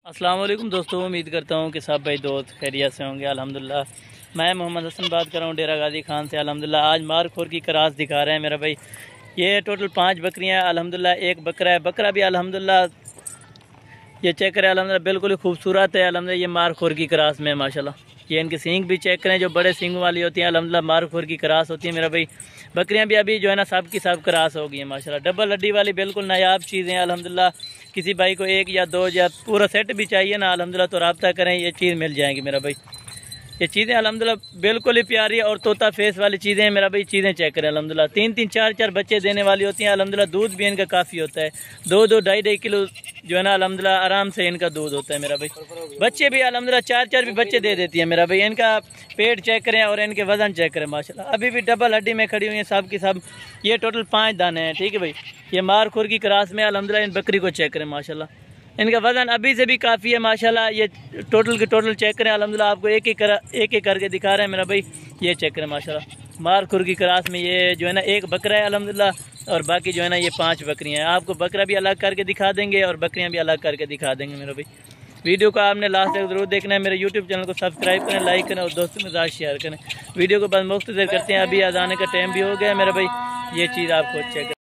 अस्सलाम वालेकुम दोस्तों, उम्मीद करता हूँ कि सब भाई दोस्त खैरियत से होंगे। अल्हम्दुलिल्लाह मैं मोहम्मद हसन बात कर रहा हूँ डेरा गाजी खान से। अल्हम्दुलिल्लाह आज मारखोर की क्रास दिखा रहे हैं मेरा भाई। ये टोटल 5 बकरियाँ हैं। अल्हम्दुलिल्लाह एक बकरा है, बकरा भी अल्हम्दुलिल्लाह ये चेक करें, अल्हम्दुलिल्लाह बिल्कुल ही खूबसूरत है। अल्हम्दुलिल्लाह ये मारखोर की क्रास में माशाल्लाह। ये इनके सींग भी चेक करें, जो बड़े सींग वाली होती हैं अल्हम्दुलिल्लाह मारखोर की क्रास होती है मेरा भाई। बकरियां भी अभी जो है ना सब की सब क्रास हो गई है माशाल्लाह। डबल हड्डी वाली बिल्कुल नायाब चीज़ें हैं अल्हम्दुलिल्लाह। किसी भाई को एक या दो या पूरा सेट भी चाहिए ना अल्हम्दुलिल्लाह तो रब्ता करें, ये चीज़ मिल जाएगी मेरा भाई। ये चीज़ें अल्हम्दुलिल्लाह बिल्कुल ही प्यारी और तोता फेस वाली चीज़ें हैं मेरा भाई। चीज़ें चेक करें अल्हम्दुलिल्लाह 3-3 4-4 बच्चे देने वाली होती हैं अल्हम्दुलिल्लाह। दूध भी इनका काफ़ी होता है, 2-2 2.5 किलो जो है ना अल्हम्दुलिल्लाह आराम से इनका दूध होता है मेरा भाई। बच्चे भी अल्हम्दुलिल्लाह 4-4 भी बच्चे दे देती है मेरा भाई। इनका पेट चेक करें और इनके वजन चेक करें माशाल्लाह। अभी भी डबल हड्डी में खड़ी हुई हैं सब की सब। ये टोटल 5 दाने हैं, ठीक है भाई। ये मारखोर की क्रास में अल्हम्दुलिल्लाह इन बकरी को चेक करें माशाल्लाह। इनका वजन अभी से भी काफ़ी है माशाल्लाह। ये टोटल के टोटल चेक करें अल्हम्दुलिल्लाह। आपको एक एक करके दिखा रहे हैं मेरा भाई। ये चेक करें माशाल्लाह। मारखुर की क्रास में ये जो है ना एक बकरा है अल्हम्दुलिल्लाह, और बाकी जो है ना ये 5 बकरियां हैं। आपको बकरा भी अलग करके दिखा देंगे और बकरियां भी अलग करके दिखा देंगे मेरा भाई। वीडियो को आपने लास्ट तक जरूर देखना है। मेरे यूट्यूब चैनल को सब्सक्राइब करें, लाइक करें और दोस्तों के साथ शेयर करें। वीडियो को बस मुख्तसर करते हैं, अभी अजाने का टाइम भी हो गया मेरा भाई। ये चीज़ आपको चेक